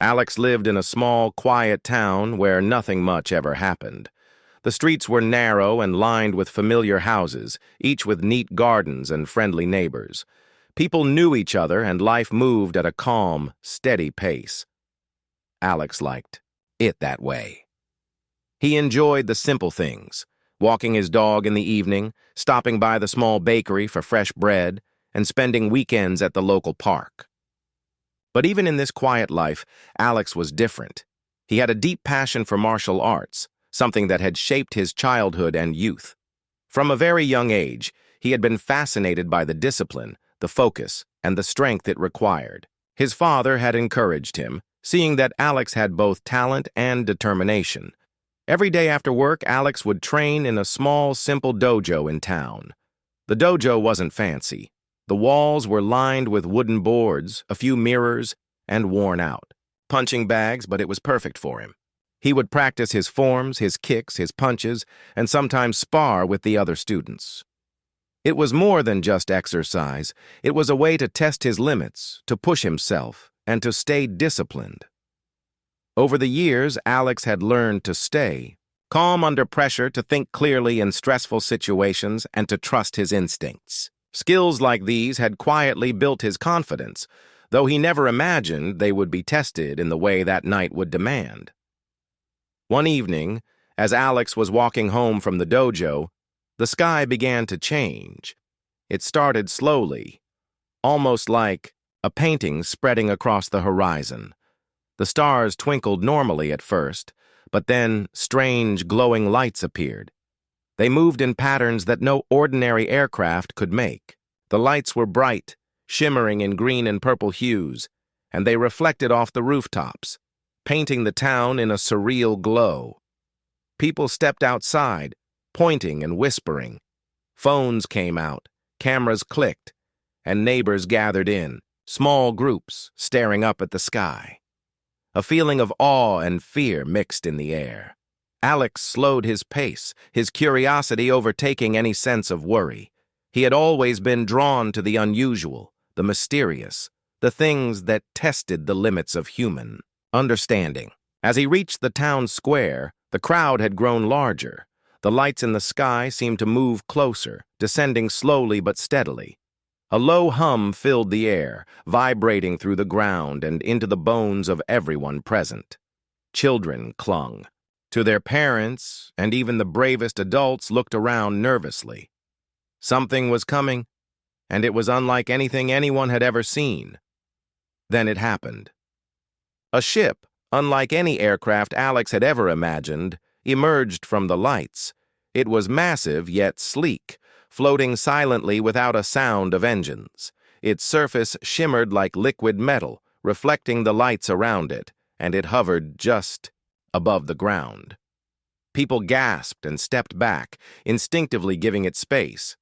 Alex lived in a small, quiet town where nothing much ever happened. The streets were narrow and lined with familiar houses, each with neat gardens and friendly neighbors. People knew each other and life moved at a calm, steady pace. Alex liked it that way. He enjoyed the simple things, walking his dog in the evening, stopping by the small bakery for fresh bread, and spending weekends at the local park. But even in this quiet life, Alex was different. He had a deep passion for martial arts, something that had shaped his childhood and youth. From a very young age, he had been fascinated by the discipline, the focus, and the strength it required. His father had encouraged him, seeing that Alex had both talent and determination. Every day after work, Alex would train in a small, simple dojo in town. The dojo wasn't fancy. The walls were lined with wooden boards, a few mirrors, and worn out. Punching bags, but it was perfect for him. He would practice his forms, his kicks, his punches, and sometimes spar with the other students. It was more than just exercise. It was a way to test his limits, to push himself, and to stay disciplined. Over the years, Alex had learned to stay calm under pressure, to think clearly in stressful situations, and to trust his instincts. Skills like these had quietly built his confidence, though he never imagined they would be tested in the way that night would demand. One evening, as Alex was walking home from the dojo, the sky began to change. It started slowly, almost like a painting spreading across the horizon. The stars twinkled normally at first, but then strange glowing lights appeared. They moved in patterns that no ordinary aircraft could make. The lights were bright, shimmering in green and purple hues, and they reflected off the rooftops, painting the town in a surreal glow. People stepped outside, pointing and whispering. Phones came out, cameras clicked, and neighbors gathered in, small groups staring up at the sky. A feeling of awe and fear mixed in the air. Alex slowed his pace, his curiosity overtaking any sense of worry. He had always been drawn to the unusual, the mysterious, the things that tested the limits of human understanding. As he reached the town square, the crowd had grown larger. The lights in the sky seemed to move closer, descending slowly but steadily. A low hum filled the air, vibrating through the ground and into the bones of everyone present. Children clung to their parents, and even the bravest adults looked around nervously. Something was coming, and it was unlike anything anyone had ever seen. Then it happened. A ship, unlike any aircraft Alex had ever imagined, emerged from the lights. It was massive yet sleek, floating silently without a sound of engines. Its surface shimmered like liquid metal, reflecting the lights around it, and it hovered just above the ground. People gasped and stepped back, instinctively giving it space.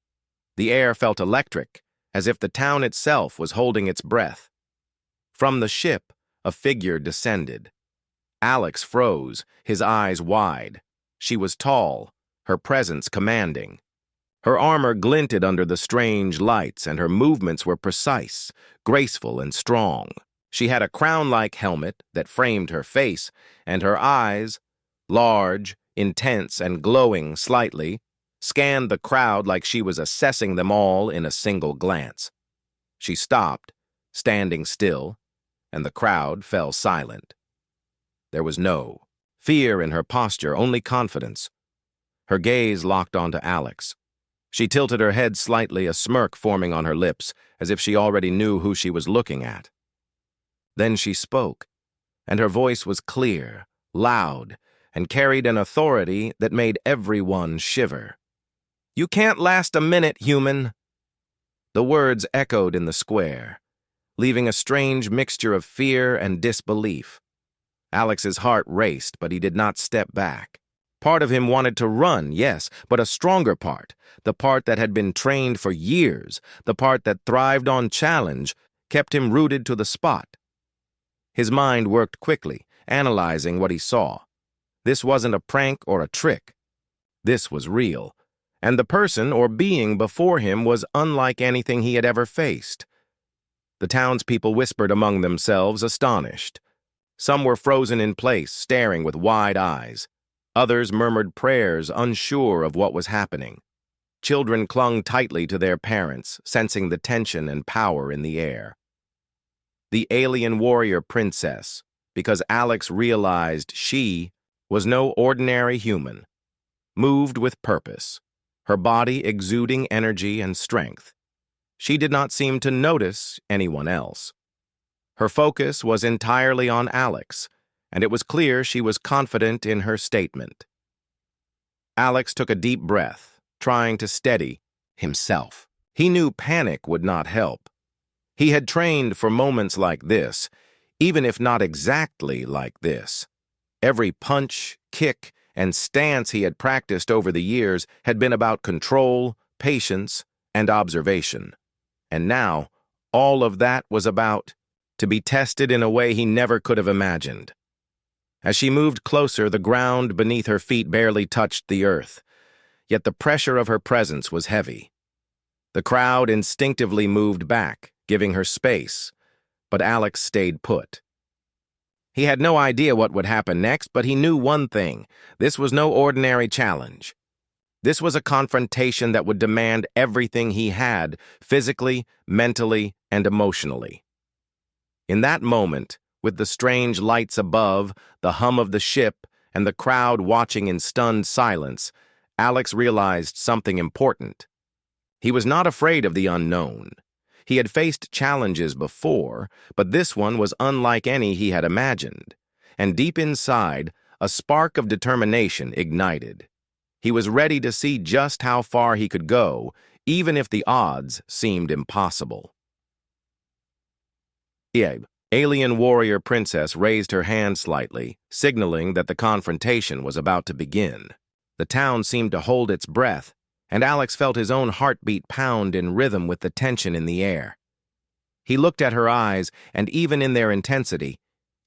The air felt electric, as if the town itself was holding its breath. From the ship, a figure descended. Alex froze, his eyes wide. She was tall, her presence commanding. Her armor glinted under the strange lights, and her movements were precise, graceful, and strong. She had a crown-like helmet that framed her face, and her eyes, large, intense, and glowing slightly, scanned the crowd like she was assessing them all in a single glance. She stopped, standing still, and the crowd fell silent. There was no fear in her posture, only confidence. Her gaze locked onto Alex. She tilted her head slightly, a smirk forming on her lips, as if she already knew who she was looking at. Then she spoke, and her voice was clear, loud, and carried an authority that made everyone shiver. "You can't last a minute, human." The words echoed in the square, leaving a strange mixture of fear and disbelief. Alex's heart raced, but he did not step back. Part of him wanted to run, yes, but a stronger part, the part that had been trained for years, the part that thrived on challenge, kept him rooted to the spot. His mind worked quickly, analyzing what he saw. This wasn't a prank or a trick. This was real, and the person or being before him was unlike anything he had ever faced. The townspeople whispered among themselves, astonished. Some were frozen in place, staring with wide eyes. Others murmured prayers, unsure of what was happening. Children clung tightly to their parents, sensing the tension and power in the air. The alien warrior princess, because Alex realized she was no ordinary human, moved with purpose, her body exuding energy and strength. She did not seem to notice anyone else. Her focus was entirely on Alex, and it was clear she was confident in her statement. Alex took a deep breath, trying to steady himself. He knew panic would not help. He had trained for moments like this, even if not exactly like this. Every punch, kick, and stance he had practiced over the years had been about control, patience, and observation. And now, all of that was about to be tested in a way he never could have imagined. As she moved closer, the ground beneath her feet barely touched the earth, yet the pressure of her presence was heavy. The crowd instinctively moved back, giving her space, but Alex stayed put. He had no idea what would happen next, but he knew one thing: this was no ordinary challenge. This was a confrontation that would demand everything he had, physically, mentally, and emotionally. In that moment, with the strange lights above, the hum of the ship, and the crowd watching in stunned silence, Alex realized something important. He was not afraid of the unknown. He had faced challenges before, but this one was unlike any he had imagined. And deep inside, a spark of determination ignited. He was ready to see just how far he could go, even if the odds seemed impossible. Alien warrior princess raised her hand slightly, signaling that the confrontation was about to begin. The town seemed to hold its breath, and Alex felt his own heartbeat pound in rhythm with the tension in the air. He looked at her eyes, and even in their intensity,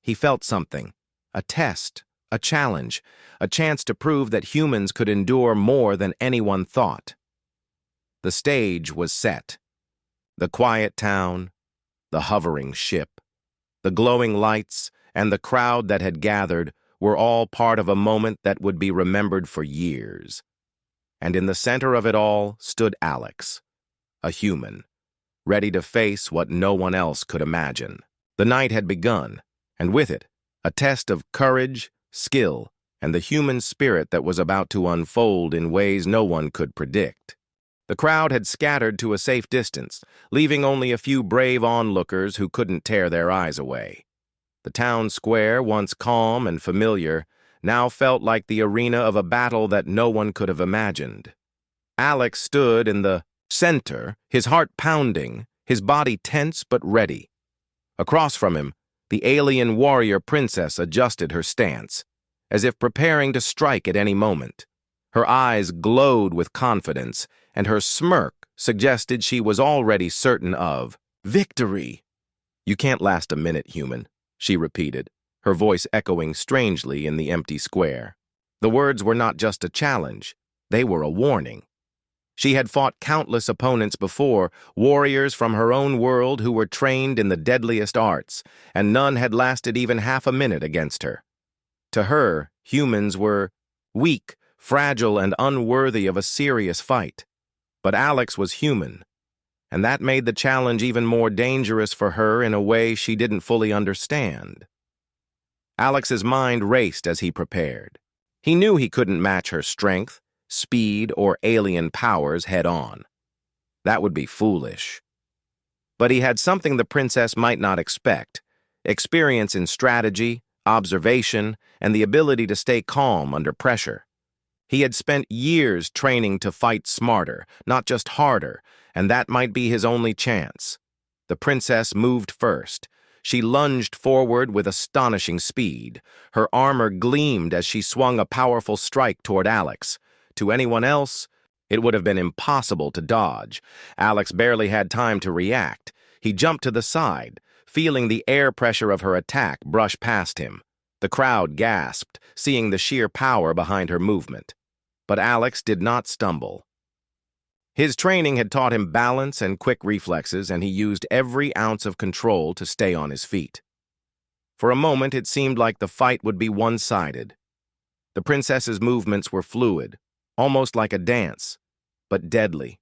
he felt something: a test, a challenge, a chance to prove that humans could endure more than anyone thought. The stage was set. The quiet town, the hovering ship, the glowing lights, and the crowd that had gathered were all part of a moment that would be remembered for years. And in the center of it all stood Alex, a human, ready to face what no one else could imagine. The night had begun, and with it, a test of courage, skill, and the human spirit that was about to unfold in ways no one could predict. The crowd had scattered to a safe distance, leaving only a few brave onlookers who couldn't tear their eyes away. The town square, once calm and familiar, now felt like the arena of a battle that no one could have imagined. Alex stood in the center, his heart pounding, his body tense but ready. Across from him, the alien warrior princess adjusted her stance, as if preparing to strike at any moment. Her eyes glowed with confidence, and her smirk suggested she was already certain of victory. "You can't last a minute, human," she repeated, her voice echoing strangely in the empty square. The words were not just a challenge, they were a warning. She had fought countless opponents before, warriors from her own world who were trained in the deadliest arts, and none had lasted even half a minute against her. To her, humans were weak, fragile, and unworthy of a serious fight. But Alex was human, and that made the challenge even more dangerous for her in a way she didn't fully understand. Alex's mind raced as he prepared. He knew he couldn't match her strength, speed, or alien powers head-on. That would be foolish. But he had something the princess might not expect: experience in strategy, observation, and the ability to stay calm under pressure. He had spent years training to fight smarter, not just harder, and that might be his only chance. The princess moved first. She lunged forward with astonishing speed. Her armor gleamed as she swung a powerful strike toward Alex. To anyone else, it would have been impossible to dodge. Alex barely had time to react. He jumped to the side, feeling the air pressure of her attack brush past him. The crowd gasped, seeing the sheer power behind her movement. But Alex did not stumble. His training had taught him balance and quick reflexes, and he used every ounce of control to stay on his feet. For a moment, it seemed like the fight would be one-sided. The princess's movements were fluid, almost like a dance, but deadly.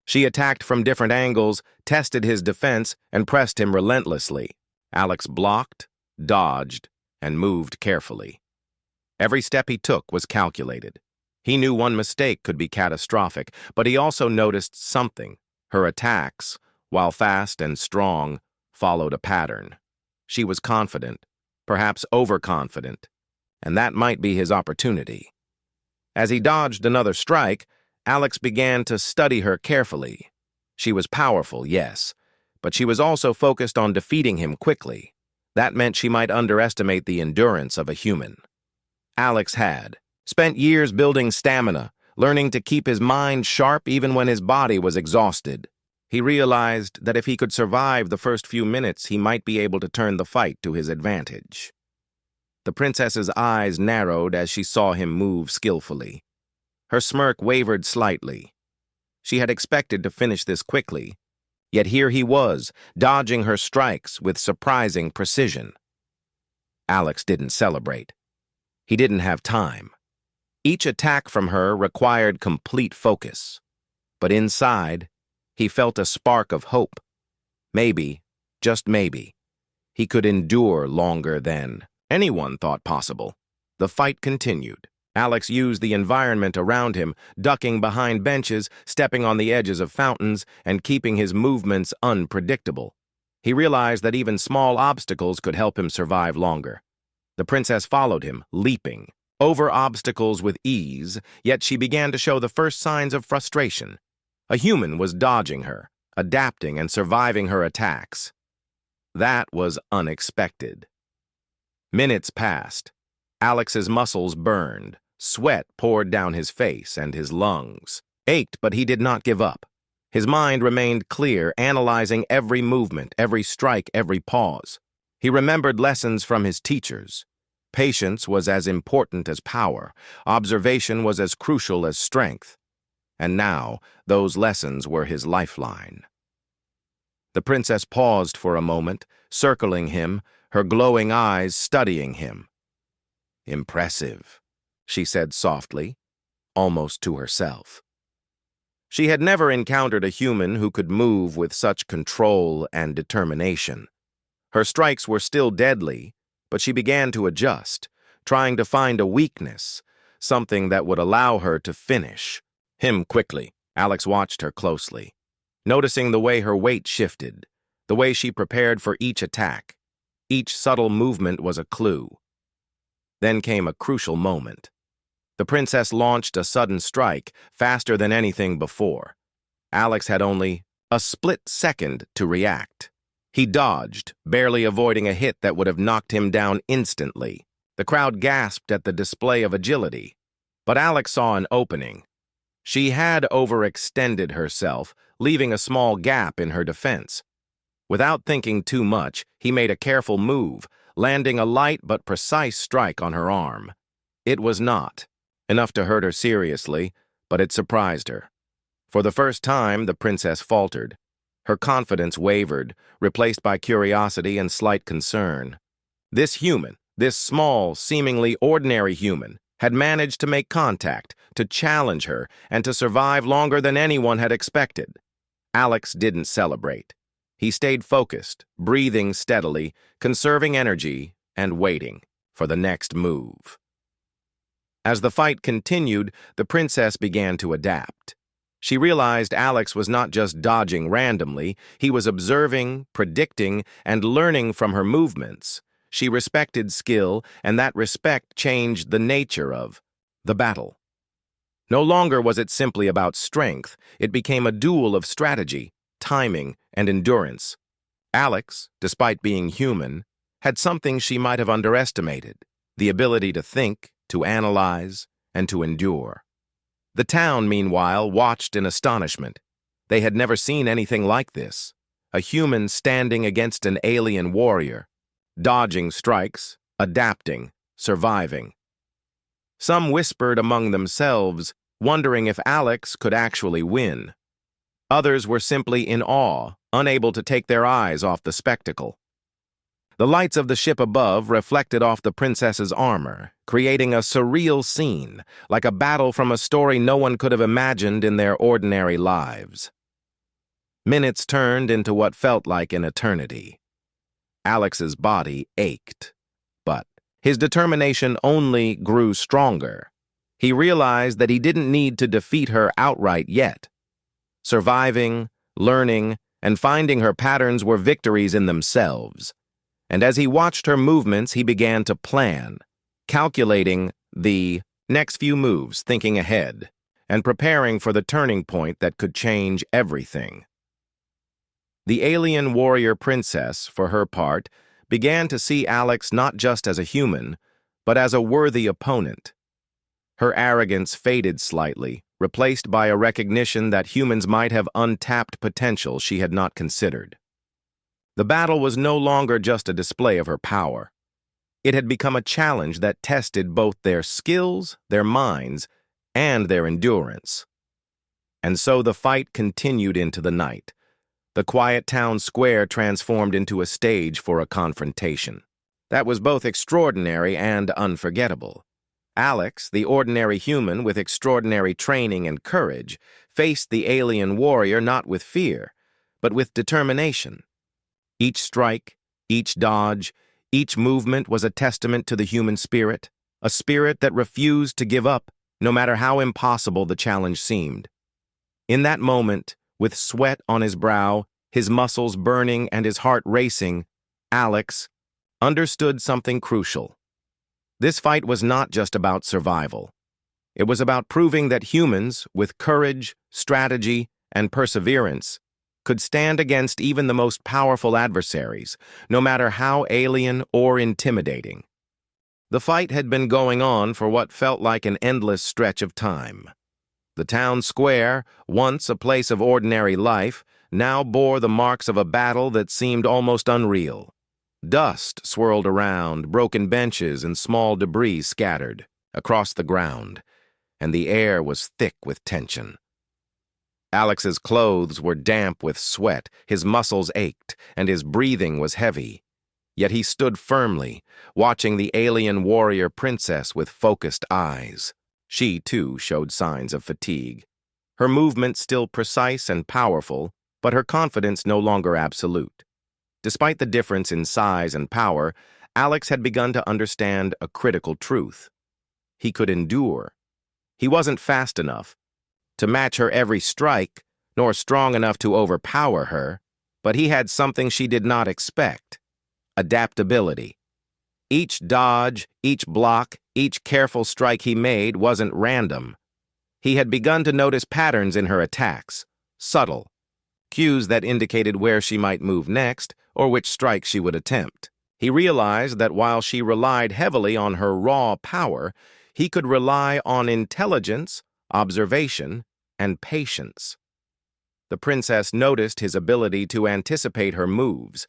She attacked from different angles, tested his defense, and pressed him relentlessly. Alex blocked, dodged, and moved carefully. Every step he took was calculated. He knew one mistake could be catastrophic, but he also noticed something. Her attacks, while fast and strong, followed a pattern. She was confident, perhaps overconfident, and that might be his opportunity. As he dodged another strike, Alex began to study her carefully. She was powerful, yes, but she was also focused on defeating him quickly. That meant she might underestimate the endurance of a human. Alex had spent years building stamina, learning to keep his mind sharp even when his body was exhausted. He realized that if he could survive the first few minutes, he might be able to turn the fight to his advantage. The princess's eyes narrowed as she saw him move skillfully. Her smirk wavered slightly. She had expected to finish this quickly, yet here he was, dodging her strikes with surprising precision. Alex didn't celebrate. He didn't have time. Each attack from her required complete focus. But inside, he felt a spark of hope. Maybe, just maybe, he could endure longer than anyone thought possible. The fight continued. Alex used the environment around him, ducking behind benches, stepping on the edges of fountains, and keeping his movements unpredictable. He realized that even small obstacles could help him survive longer. The princess followed him, leaping over obstacles with ease, yet she began to show the first signs of frustration. A human was dodging her, adapting and surviving her attacks. That was unexpected. Minutes passed. Alex's muscles burned. Sweat poured down his face, and his lungs ached, but he did not give up. His mind remained clear, analyzing every movement, every strike, every pause. He remembered lessons from his teachers. Patience was as important as power. Observation was as crucial as strength. And now, those lessons were his lifeline. The princess paused for a moment, circling him, her glowing eyes studying him. "Impressive," she said softly, almost to herself. She had never encountered a human who could move with such control and determination. Her strikes were still deadly, but she began to adjust, trying to find a weakness, something that would allow her to finish him quickly. Alex watched her closely, noticing the way her weight shifted, the way she prepared for each attack. Each subtle movement was a clue. Then came a crucial moment. The princess launched a sudden strike, faster than anything before. Alex had only a split second to react. He dodged, barely avoiding a hit that would have knocked him down instantly. The crowd gasped at the display of agility. But Alex saw an opening. She had overextended herself, leaving a small gap in her defense. Without thinking too much, he made a careful move, landing a light but precise strike on her arm. It was not enough to hurt her seriously, but it surprised her. For the first time, the princess faltered. Her confidence wavered, replaced by curiosity and slight concern. This human, this small, seemingly ordinary human, had managed to make contact, to challenge her, and to survive longer than anyone had expected. Alex didn't celebrate. He stayed focused, breathing steadily, conserving energy, and waiting for the next move. As the fight continued, the princess began to adapt. She realized Alex was not just dodging randomly, he was observing, predicting, and learning from her movements. She respected skill, and that respect changed the nature of the battle. No longer was it simply about strength, it became a duel of strategy, timing, and endurance. Alex, despite being human, had something she might have underestimated: the ability to think, to analyze, and to endure. The town, meanwhile, watched in astonishment. They had never seen anything like this. A human standing against an alien warrior, dodging strikes, adapting, surviving. Some whispered among themselves, wondering if Alex could actually win. Others were simply in awe, unable to take their eyes off the spectacle. The lights of the ship above reflected off the princess's armor, creating a surreal scene, like a battle from a story no one could have imagined in their ordinary lives. Minutes turned into what felt like an eternity. Alex's body ached, but his determination only grew stronger. He realized that he didn't need to defeat her outright yet. Surviving, learning, and finding her patterns were victories in themselves. And as he watched her movements, he began to plan, calculating the next few moves, thinking ahead, and preparing for the turning point that could change everything. The alien warrior princess, for her part, began to see Alex not just as a human, but as a worthy opponent. Her arrogance faded slightly, replaced by a recognition that humans might have untapped potential she had not considered. The battle was no longer just a display of her power. It had become a challenge that tested both their skills, their minds, and their endurance. And so the fight continued into the night. The quiet town square transformed into a stage for a confrontation. That was both extraordinary and unforgettable. Alex, the ordinary human with extraordinary training and courage, faced the alien warrior not with fear, but with determination. Each strike, each dodge, each movement was a testament to the human spirit, a spirit that refused to give up, no matter how impossible the challenge seemed. In that moment, with sweat on his brow, his muscles burning and his heart racing, Alex understood something crucial. This fight was not just about survival. It was about proving that humans, with courage, strategy, and perseverance, could stand against even the most powerful adversaries, no matter how alien or intimidating. The fight had been going on for what felt like an endless stretch of time. The town square, once a place of ordinary life, now bore the marks of a battle that seemed almost unreal. Dust swirled around, broken benches and small debris scattered across the ground, and the air was thick with tension. Alex's clothes were damp with sweat, his muscles ached, and his breathing was heavy. Yet he stood firmly, watching the alien warrior princess with focused eyes. She, too, showed signs of fatigue. Her movements still precise and powerful, but her confidence no longer absolute. Despite the difference in size and power, Alex had begun to understand a critical truth. He could endure. He wasn't fast enough to match her every strike, nor strong enough to overpower her, but he had something she did not expect: adaptability. Each dodge, each block, each careful strike he made wasn't random. He had begun to notice patterns in her attacks, subtle, cues that indicated where she might move next or which strike she would attempt. He realized that while she relied heavily on her raw power, he could rely on intelligence, observation, and patience. The princess noticed his ability to anticipate her moves.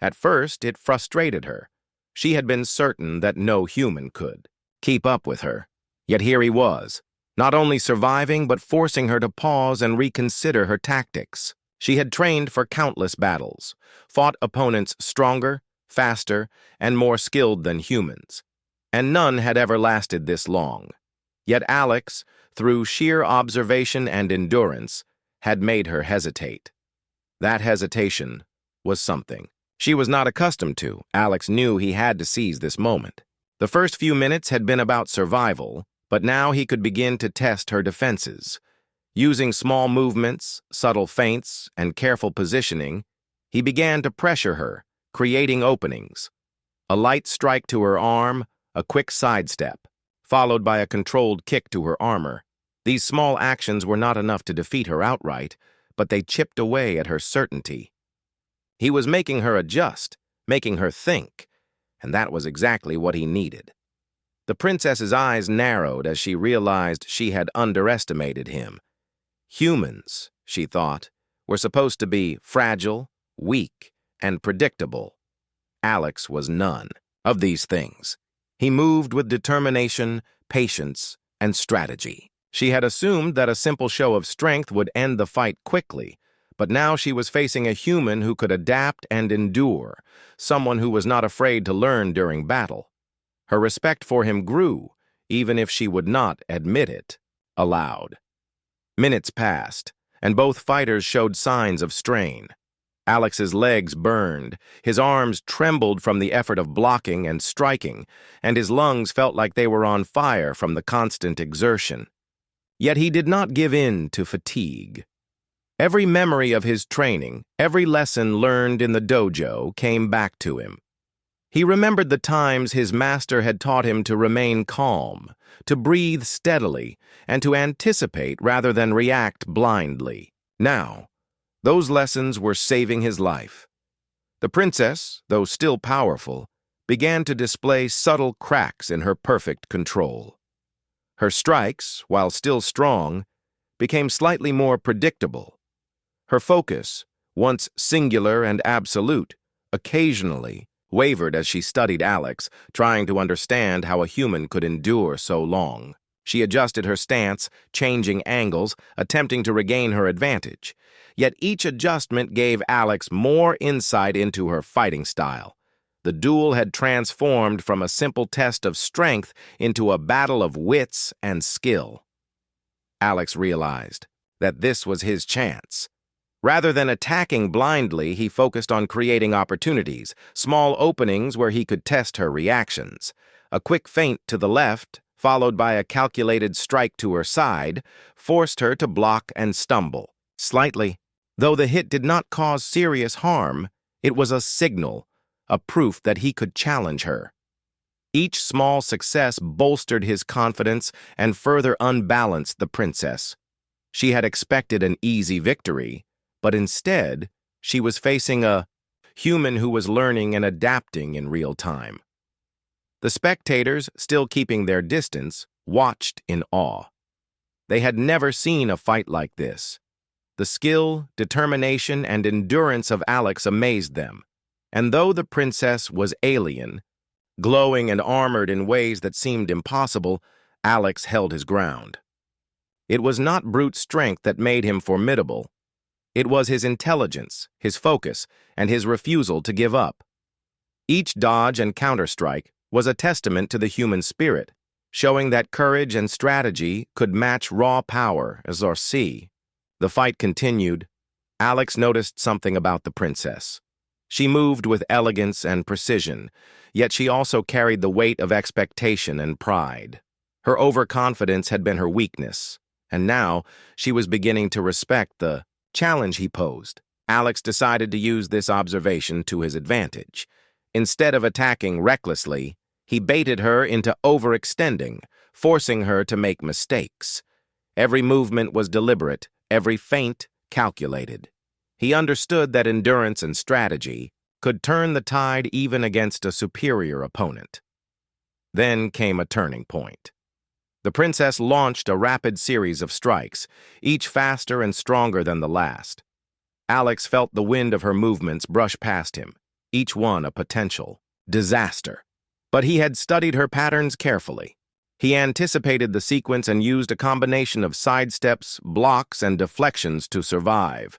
At first, it frustrated her. She had been certain that no human could keep up with her. Yet here he was, not only surviving but forcing her to pause and reconsider her tactics. She had trained for countless battles, fought opponents stronger, faster, and more skilled than humans, and none had ever lasted this long. Yet Alex, through sheer observation and endurance, had made her hesitate. That hesitation was something she was not accustomed to. Alex knew he had to seize this moment. The first few minutes had been about survival, but now he could begin to test her defenses. Using small movements, subtle feints, and careful positioning, he began to pressure her, creating openings. A light strike to her arm, a quick sidestep, followed by a controlled kick to her armor. These small actions were not enough to defeat her outright, but they chipped away at her certainty. He was making her adjust, making her think, and that was exactly what he needed. The princess's eyes narrowed as she realized she had underestimated him. Humans, she thought, were supposed to be fragile, weak, and predictable. Alex was none of these things. He moved with determination, patience, and strategy. She had assumed that a simple show of strength would end the fight quickly, But now she was facing a human who could adapt and endure, someone who was not afraid to learn during battle. Her respect for him grew, even if she would not admit it aloud. Minutes passed, and both fighters showed signs of strain. Alex's legs burned, his arms trembled from the effort of blocking and striking, and his lungs felt like they were on fire from the constant exertion. Yet he did not give in to fatigue. Every memory of his training, every lesson learned in the dojo came back to him. He remembered the times his master had taught him to remain calm, to breathe steadily, and to anticipate rather than react blindly. Now, those lessons were saving his life. The princess, though still powerful, began to display subtle cracks in her perfect control. Her strikes, while still strong, became slightly more predictable. Her focus, once singular and absolute, occasionally wavered as she studied Alex, trying to understand how a human could endure so long. She adjusted her stance, changing angles, attempting to regain her advantage. Yet each adjustment gave Alex more insight into her fighting style. The duel had transformed from a simple test of strength into a battle of wits and skill. Alex realized that this was his chance. Rather than attacking blindly, he focused on creating opportunities, small openings where he could test her reactions. A quick feint to the left, followed by a calculated strike to her side, forced her to block and stumble. Slightly. Though the hit did not cause serious harm, it was a signal, a proof that he could challenge her. Each small success bolstered his confidence and further unbalanced the princess. She had expected an easy victory, but instead, she was facing a human who was learning and adapting in real time. The spectators, still keeping their distance, watched in awe. They had never seen a fight like this. The skill, determination, and endurance of Alex amazed them, and though the princess was alien, glowing and armored in ways that seemed impossible, Alex held his ground. It was not brute strength that made him formidable. It was his intelligence, his focus, and his refusal to give up. Each dodge and counterstrike was a testament to the human spirit, showing that courage and strategy could match raw power as Orcs. The fight continued. Alex noticed something about the princess. She moved with elegance and precision, yet she also carried the weight of expectation and pride. Her overconfidence had been her weakness, and now she was beginning to respect the challenge he posed. Alex decided to use this observation to his advantage. Instead of attacking recklessly, he baited her into overextending, forcing her to make mistakes. Every movement was deliberate, every feint calculated. He understood that endurance and strategy could turn the tide even against a superior opponent. Then came a turning point. The princess launched a rapid series of strikes, each faster and stronger than the last. Alex felt the wind of her movements brush past him, each one a potential disaster. But he had studied her patterns carefully. He anticipated the sequence and used a combination of sidesteps, blocks, and deflections to survive.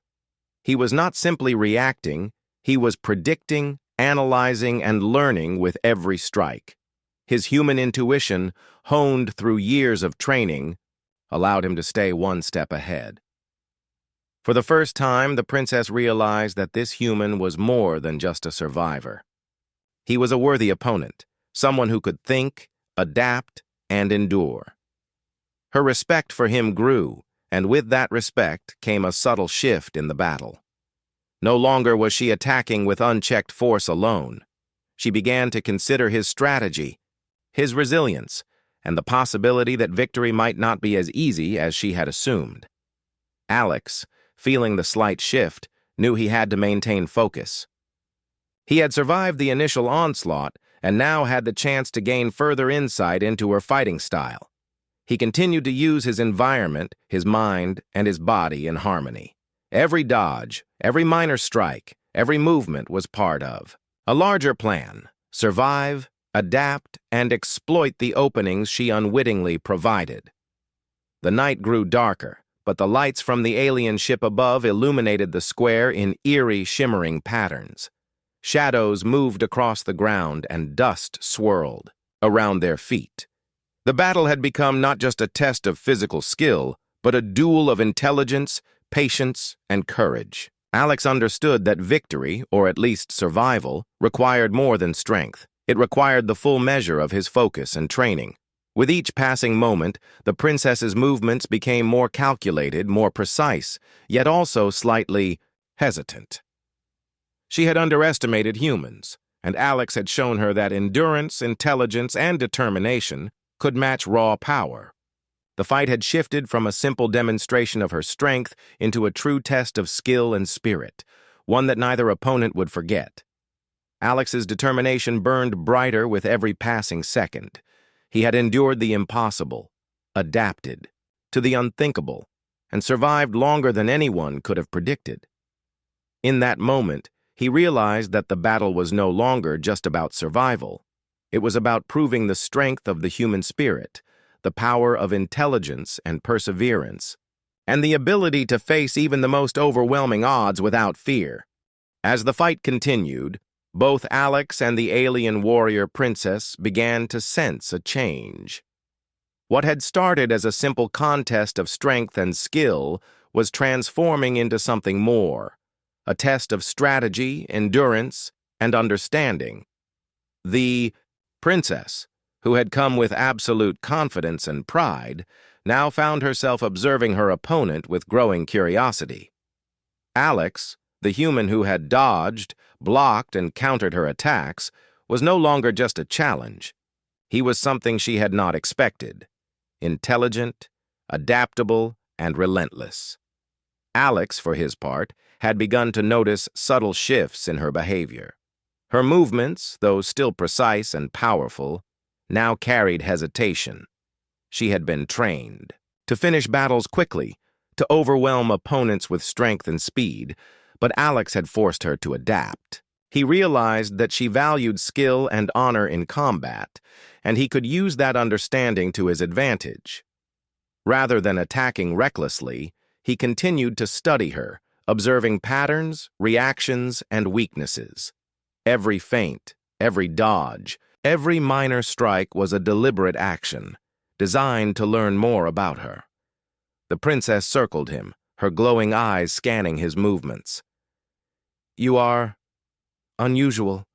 He was not simply reacting, he was predicting, analyzing, and learning with every strike. His human intuition, honed through years of training, allowed him to stay one step ahead. For the first time, the princess realized that this human was more than just a survivor. He was a worthy opponent, someone who could think, adapt, and endure. Her respect for him grew, and with that respect came a subtle shift in the battle. No longer was she attacking with unchecked force alone. She began to consider his strategy, his resilience, and the possibility that victory might not be as easy as she had assumed. Alex, feeling the slight shift, knew he had to maintain focus. He had survived the initial onslaught and now had the chance to gain further insight into her fighting style. He continued to use his environment, his mind, and his body in harmony. Every dodge, every minor strike, every movement was part of a larger plan: survive, adapt, and exploit the openings she unwittingly provided. The night grew darker, but the lights from the alien ship above illuminated the square in eerie, shimmering patterns. Shadows moved across the ground and dust swirled around their feet. The battle had become not just a test of physical skill, but a duel of intelligence, patience, and courage. Alex understood that victory, or at least survival, required more than strength. It required the full measure of his focus and training. With each passing moment, the princess's movements became more calculated, more precise, yet also slightly hesitant. She had underestimated humans, and Alex had shown her that endurance, intelligence, and determination could match raw power. The fight had shifted from a simple demonstration of her strength into a true test of skill and spirit, one that neither opponent would forget. Alex's determination burned brighter with every passing second. He had endured the impossible, adapted to the unthinkable, and survived longer than anyone could have predicted. In that moment, he realized that the battle was no longer just about survival. It was about proving the strength of the human spirit, the power of intelligence and perseverance, and the ability to face even the most overwhelming odds without fear. As the fight continued, both Alex and the alien warrior princess began to sense a change. What had started as a simple contest of strength and skill was transforming into something more, a test of strategy, endurance, and understanding. The princess, who had come with absolute confidence and pride, now found herself observing her opponent with growing curiosity. Alex, the human who had dodged, blocked, and countered her attacks, was no longer just a challenge. He was something she had not expected: intelligent, adaptable, and relentless. Alex, for his part, had begun to notice subtle shifts in her behavior. Her movements, though still precise and powerful, now carried hesitation. She had been trained to finish battles quickly, to overwhelm opponents with strength and speed, but Alex had forced her to adapt. He realized that she valued skill and honor in combat, and he could use that understanding to his advantage. Rather than attacking recklessly, he continued to study her, observing patterns, reactions, and weaknesses. Every feint, every dodge, every minor strike was a deliberate action, designed to learn more about her. The princess circled him, her glowing eyes scanning his movements. "You are unusual,"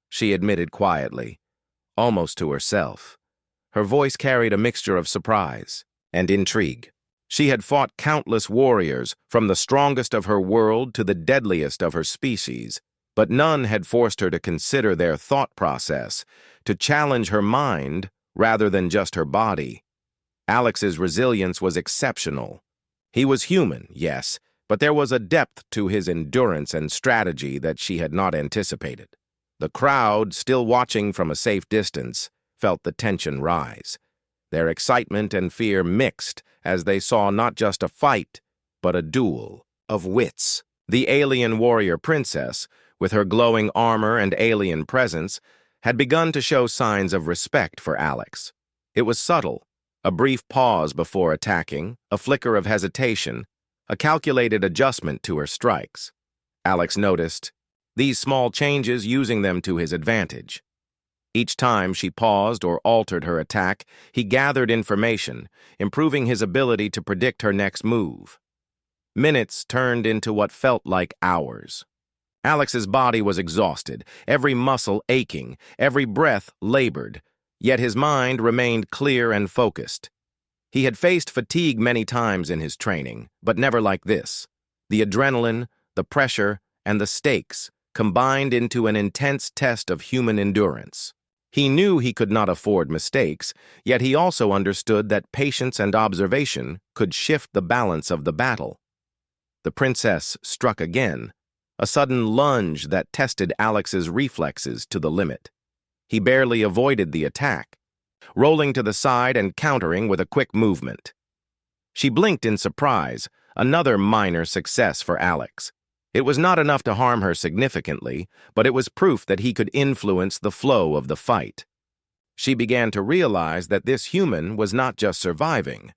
she admitted quietly, almost to herself. Her voice carried a mixture of surprise and intrigue. She had fought countless warriors, from the strongest of her world to the deadliest of her species, but none had forced her to consider their thought process, to challenge her mind rather than just her body. Alex's resilience was exceptional. He was human, yes, but there was a depth to his endurance and strategy that she had not anticipated. The crowd, still watching from a safe distance, felt the tension rise. Their excitement and fear mixed as they saw not just a fight, but a duel of wits. The alien warrior princess, with her glowing armor and alien presence, had begun to show signs of respect for Alex. It was subtle, a brief pause before attacking, a flicker of hesitation, a calculated adjustment to her strikes. Alex noticed these small changes, using them to his advantage. Each time she paused or altered her attack, he gathered information, improving his ability to predict her next move. Minutes turned into what felt like hours. Alex's body was exhausted, every muscle aching, every breath labored, yet his mind remained clear and focused. He had faced fatigue many times in his training, but never like this. The adrenaline, the pressure, and the stakes combined into an intense test of human endurance. He knew he could not afford mistakes, yet he also understood that patience and observation could shift the balance of the battle. The princess struck again, a sudden lunge that tested Alex's reflexes to the limit. He barely avoided the attack, rolling to the side and countering with a quick movement. She blinked in surprise, another minor success for Alex. It was not enough to harm her significantly, but it was proof that he could influence the flow of the fight. She began to realize that this human was not just surviving.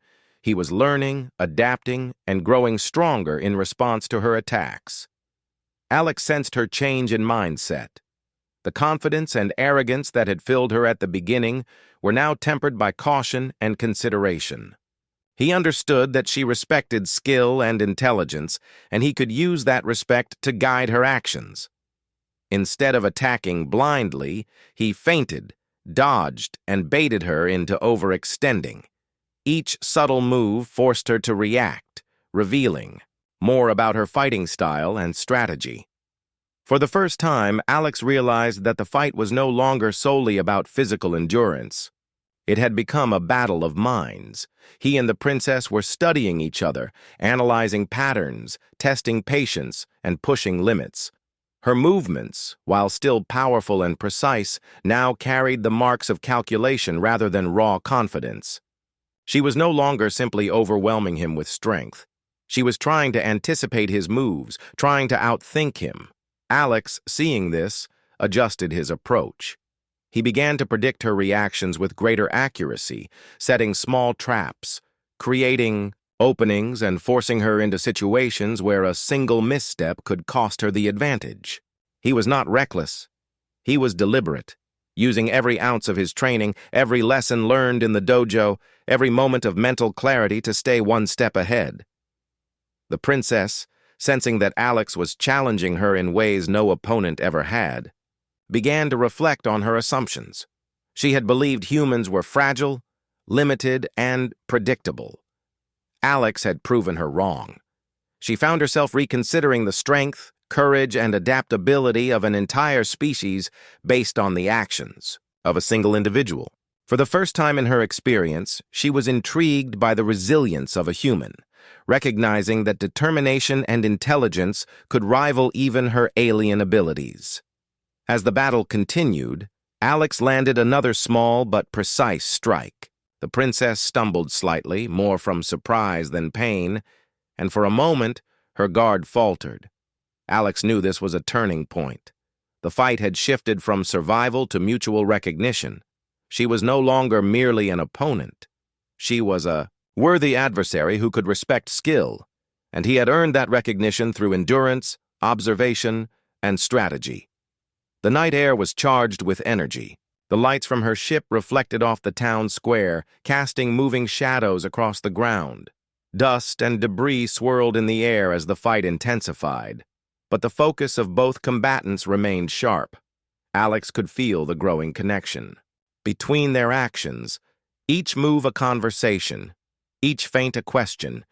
He was learning, adapting, and growing stronger in response to her attacks. Alex sensed her change in mindset. The confidence and arrogance that had filled her at the beginning were now tempered by caution and consideration. He understood that she respected skill and intelligence, and he could use that respect to guide her actions. Instead of attacking blindly, he feinted, dodged, and baited her into overextending. Each subtle move forced her to react, revealing more about her fighting style and strategy. For the first time, Alex realized that the fight was no longer solely about physical endurance. It had become a battle of minds. He and the princess were studying each other, analyzing patterns, testing patience, and pushing limits. Her movements, while still powerful and precise, now carried the marks of calculation rather than raw confidence. She was no longer simply overwhelming him with strength. She was trying to anticipate his moves, trying to outthink him. Alex, seeing this, adjusted his approach. He began to predict her reactions with greater accuracy, setting small traps, creating openings and forcing her into situations where a single misstep could cost her the advantage. He was not reckless. He was deliberate, using every ounce of his training, every lesson learned in the dojo, every moment of mental clarity to stay one step ahead. The princess, sensing that Alex was challenging her in ways no opponent ever had, began to reflect on her assumptions. She had believed humans were fragile, limited, and predictable. Alex had proven her wrong. She found herself reconsidering the strength, courage, and adaptability of an entire species based on the actions of a single individual. For the first time in her experience, she was intrigued by the resilience of a human, recognizing that determination and intelligence could rival even her alien abilities. As the battle continued, Alex landed another small but precise strike. The princess stumbled slightly, more from surprise than pain, and for a moment, her guard faltered. Alex knew this was a turning point. The fight had shifted from survival to mutual recognition. She was no longer merely an opponent. She was a worthy adversary who could respect skill, and he had earned that recognition through endurance, observation, and strategy. The night air was charged with energy. The lights from her ship reflected off the town square, casting moving shadows across the ground. Dust and debris swirled in the air as the fight intensified, but the focus of both combatants remained sharp. Alex could feel the growing connection. Between their actions, each move a conversation, each feint a question,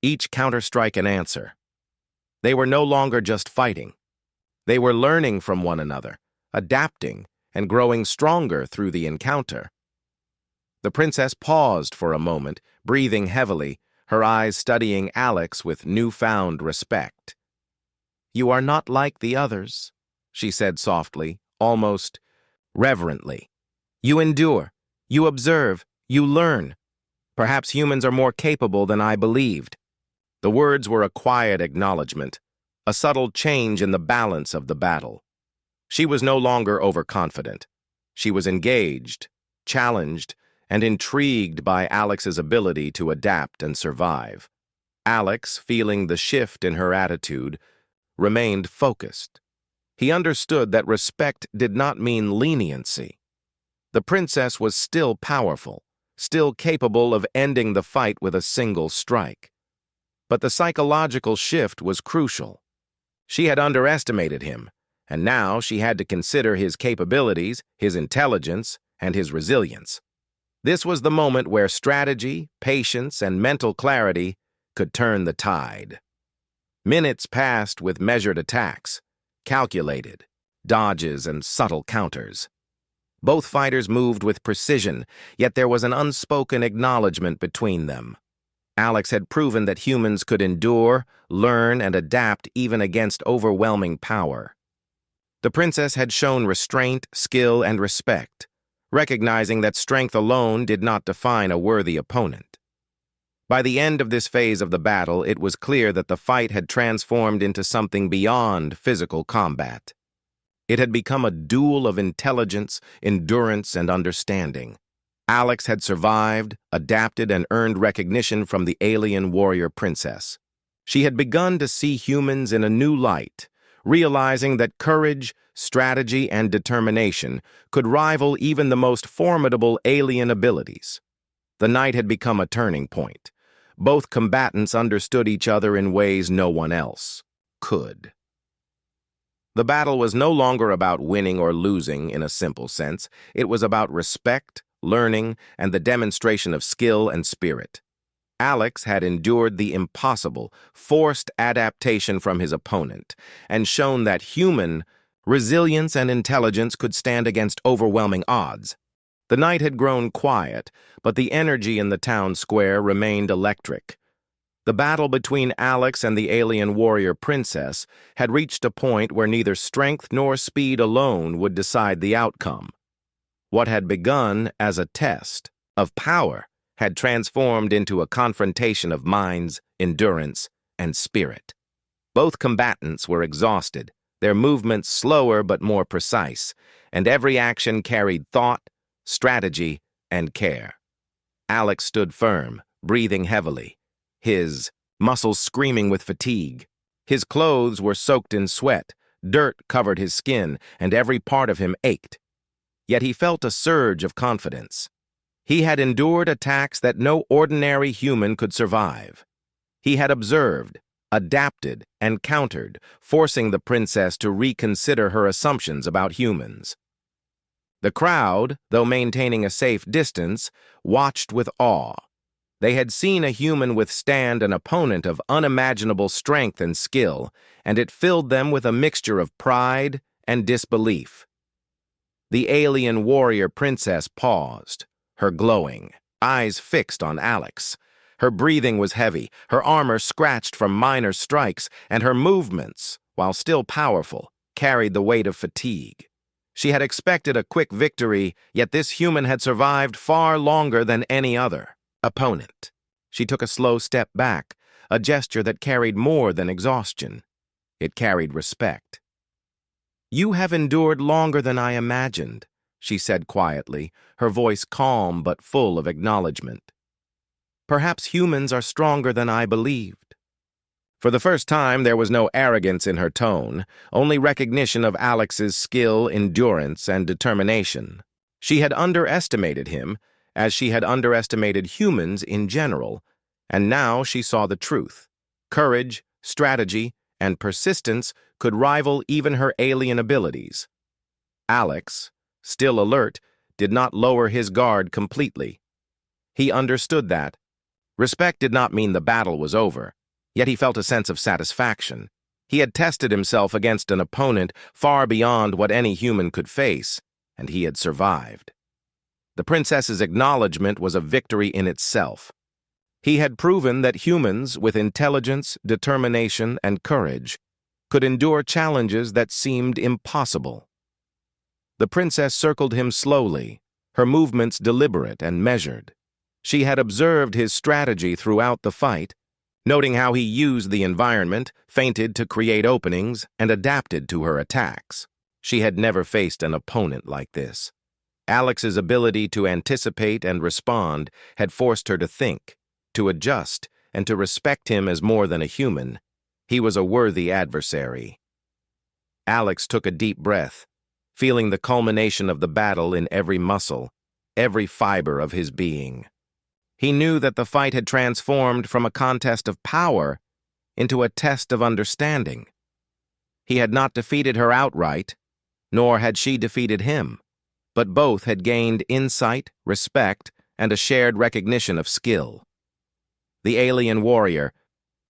each counterstrike an answer. They were no longer just fighting. They were learning from one another, adapting, and growing stronger through the encounter. The princess paused for a moment, breathing heavily, her eyes studying Alex with newfound respect. "You are not like the others," she said softly, almost reverently. "You endure, you observe, you learn. Perhaps humans are more capable than I believed." The words were a quiet acknowledgement, a subtle change in the balance of the battle. She was no longer overconfident. She was engaged, challenged, and intrigued by Alex's ability to adapt and survive. Alex, feeling the shift in her attitude, remained focused. He understood that respect did not mean leniency. The princess was still powerful, still capable of ending the fight with a single strike. But the psychological shift was crucial. She had underestimated him, and now she had to consider his capabilities, his intelligence, and his resilience. This was the moment where strategy, patience, and mental clarity could turn the tide. Minutes passed with measured attacks, calculated dodges and subtle counters. Both fighters moved with precision, yet there was an unspoken acknowledgement between them. Alex had proven that humans could endure, learn, and adapt even against overwhelming power. The princess had shown restraint, skill, and respect, recognizing that strength alone did not define a worthy opponent. By the end of this phase of the battle, it was clear that the fight had transformed into something beyond physical combat. It had become a duel of intelligence, endurance, and understanding. Alex had survived, adapted, and earned recognition from the alien warrior princess. She had begun to see humans in a new light, realizing that courage, strategy, and determination could rival even the most formidable alien abilities. The night had become a turning point. Both combatants understood each other in ways no one else could. The battle was no longer about winning or losing in a simple sense. It was about respect, learning, and the demonstration of skill and spirit. Alex had endured the impossible, forced adaptation from his opponent, and shown that human resilience and intelligence could stand against overwhelming odds. The night had grown quiet, but the energy in the town square remained electric. The battle between Alex and the alien warrior princess had reached a point where neither strength nor speed alone would decide the outcome. What had begun as a test of power had transformed into a confrontation of minds, endurance, and spirit. Both combatants were exhausted, their movements slower but more precise, and every action carried thought, strategy, and care. Alex stood firm, breathing heavily, his muscles screaming with fatigue. His clothes were soaked in sweat, dirt covered his skin, and every part of him ached. Yet he felt a surge of confidence. He had endured attacks that no ordinary human could survive. He had observed, adapted, and countered, forcing the princess to reconsider her assumptions about humans. The crowd, though maintaining a safe distance, watched with awe. They had seen a human withstand an opponent of unimaginable strength and skill, and it filled them with a mixture of pride and disbelief. The alien warrior princess paused, her glowing eyes fixed on Alex. Her breathing was heavy, her armor scratched from minor strikes, and her movements, while still powerful, carried the weight of fatigue. She had expected a quick victory, yet this human had survived far longer than any other opponent. She took a slow step back, a gesture that carried more than exhaustion. It carried respect. "You have endured longer than I imagined," she said quietly, her voice calm but full of acknowledgement. "Perhaps humans are stronger than I believed." For the first time, there was no arrogance in her tone, only recognition of Alex's skill, endurance, and determination. She had underestimated him, as she had underestimated humans in general, and now she saw the truth. Courage, strategy, and persistence could rival even her alien abilities. Alex, still alert, did not lower his guard completely. He understood that. Respect did not mean the battle was over, yet he felt a sense of satisfaction. He had tested himself against an opponent far beyond what any human could face, and he had survived. The princess's acknowledgement was a victory in itself. He had proven that humans with intelligence, determination, and courage could endure challenges that seemed impossible. The princess circled him slowly, her movements deliberate and measured. She had observed his strategy throughout the fight, noting how he used the environment, feinted to create openings, and adapted to her attacks. She had never faced an opponent like this. Alex's ability to anticipate and respond had forced her to think, to adjust, and to respect him as more than a human. He was a worthy adversary. Alex took a deep breath, feeling the culmination of the battle in every muscle, every fiber of his being. He knew that the fight had transformed from a contest of power into a test of understanding. He had not defeated her outright, nor had she defeated him, but both had gained insight, respect, and a shared recognition of skill. The alien warrior,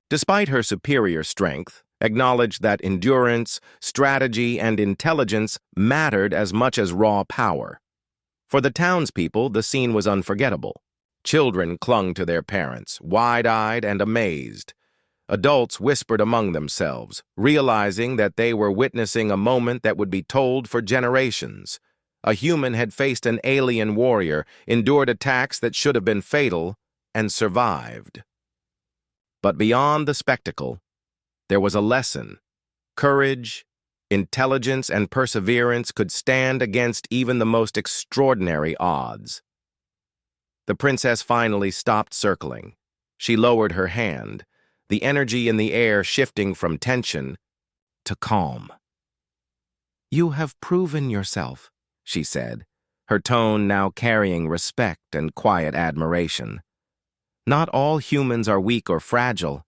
despite her superior strength, acknowledged that endurance, strategy, and intelligence mattered as much as raw power. For the townspeople, the scene was unforgettable. Children clung to their parents, wide-eyed and amazed. Adults whispered among themselves, realizing that they were witnessing a moment that would be told for generations. A human had faced an alien warrior, endured attacks that should have been fatal, and survived. But beyond the spectacle, there was a lesson. Courage, intelligence, and perseverance could stand against even the most extraordinary odds. The princess finally stopped circling. She lowered her hand, the energy in the air shifting from tension to calm. "You have proven yourself," she said, her tone now carrying respect and quiet admiration. "Not all humans are weak or fragile.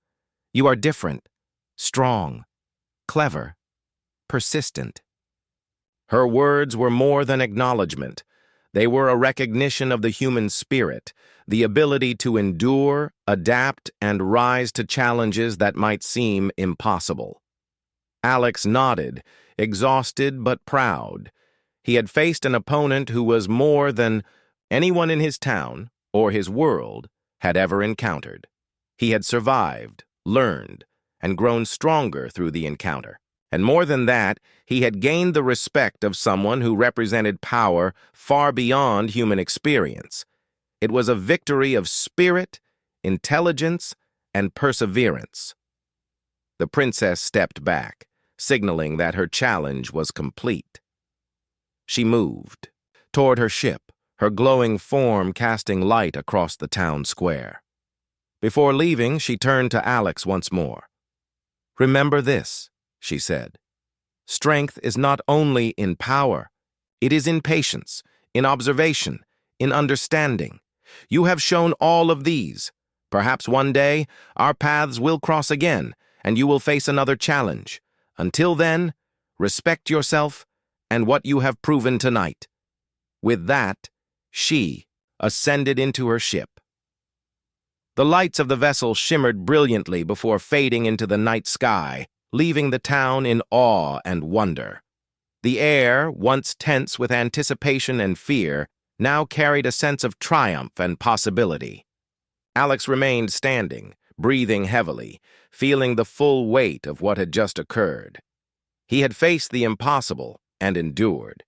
You are different, strong, clever, persistent." Her words were more than acknowledgement. They were a recognition of the human spirit, the ability to endure, adapt, and rise to challenges that might seem impossible. Alex nodded, exhausted but proud. He had faced an opponent who was more than anyone in his town or his world had ever encountered. He had survived, learned, and grown stronger through the encounter. And more than that, he had gained the respect of someone who represented power far beyond human experience. It was a victory of spirit, intelligence, and perseverance. The princess stepped back, signaling that her challenge was complete. She moved toward her ship, her glowing form casting light across the town square. Before leaving, she turned to Alex once more. "Remember this," she said. "Strength is not only in power, it is in patience, in observation, in understanding. You have shown all of these. Perhaps one day, our paths will cross again, and you will face another challenge. Until then, respect yourself and what you have proven tonight." With that, she ascended into her ship. The lights of the vessel shimmered brilliantly before fading into the night sky, leaving the town in awe and wonder. The air, once tense with anticipation and fear, now carried a sense of triumph and possibility. Alex remained standing, breathing heavily, feeling the full weight of what had just occurred. He had faced the impossible and endured.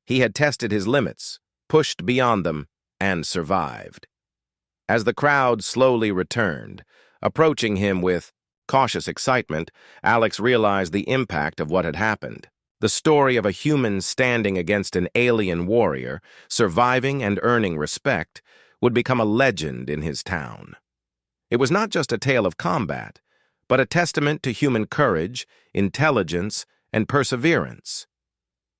He had tested his limits, pushed beyond them, and survived. As the crowd slowly returned, approaching him with cautious excitement, Alex realized the impact of what had happened. The story of a human standing against an alien warrior, surviving and earning respect, would become a legend in his town. It was not just a tale of combat, but a testament to human courage, intelligence, and perseverance.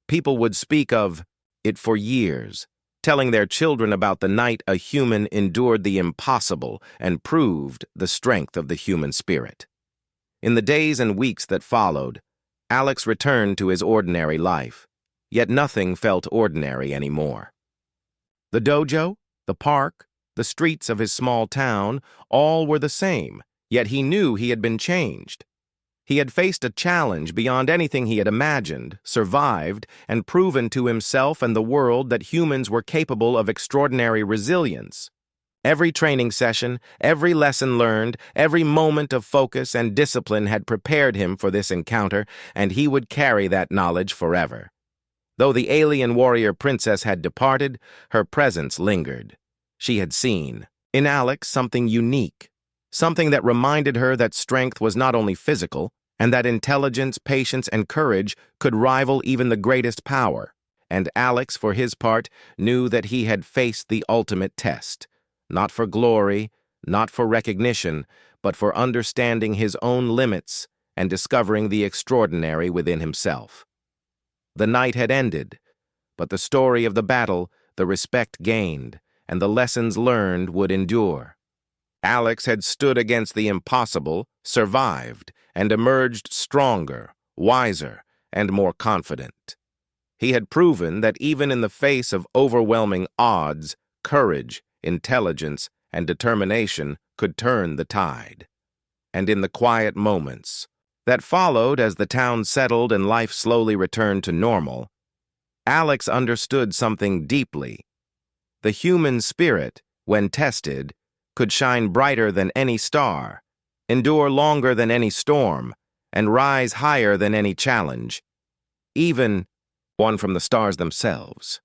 People would speak of it for years, telling their children about the night a human endured the impossible and proved the strength of the human spirit. In the days and weeks that followed, Alex returned to his ordinary life, yet nothing felt ordinary anymore. The dojo, the park, the streets of his small town, all were the same, yet he knew he had been changed. He had faced a challenge beyond anything he had imagined, survived, and proven to himself and the world that humans were capable of extraordinary resilience. Every training session, every lesson learned, every moment of focus and discipline had prepared him for this encounter, and he would carry that knowledge forever. Though the alien warrior princess had departed, her presence lingered. She had seen, in Alex, something unique, something that reminded her that strength was not only physical, and that intelligence, patience, and courage could rival even the greatest power. And Alex, for his part, knew that he had faced the ultimate test, not for glory, not for recognition, but for understanding his own limits and discovering the extraordinary within himself. The night had ended, but the story of the battle, the respect gained, and the lessons learned would endure. Alex had stood against the impossible, survived, and emerged stronger, wiser, and more confident. He had proven that even in the face of overwhelming odds, courage, intelligence, and determination could turn the tide. And in the quiet moments that followed as the town settled and life slowly returned to normal, Alex understood something deeply. The human spirit, when tested, could shine brighter than any star, endure longer than any storm, and rise higher than any challenge, even one from the stars themselves.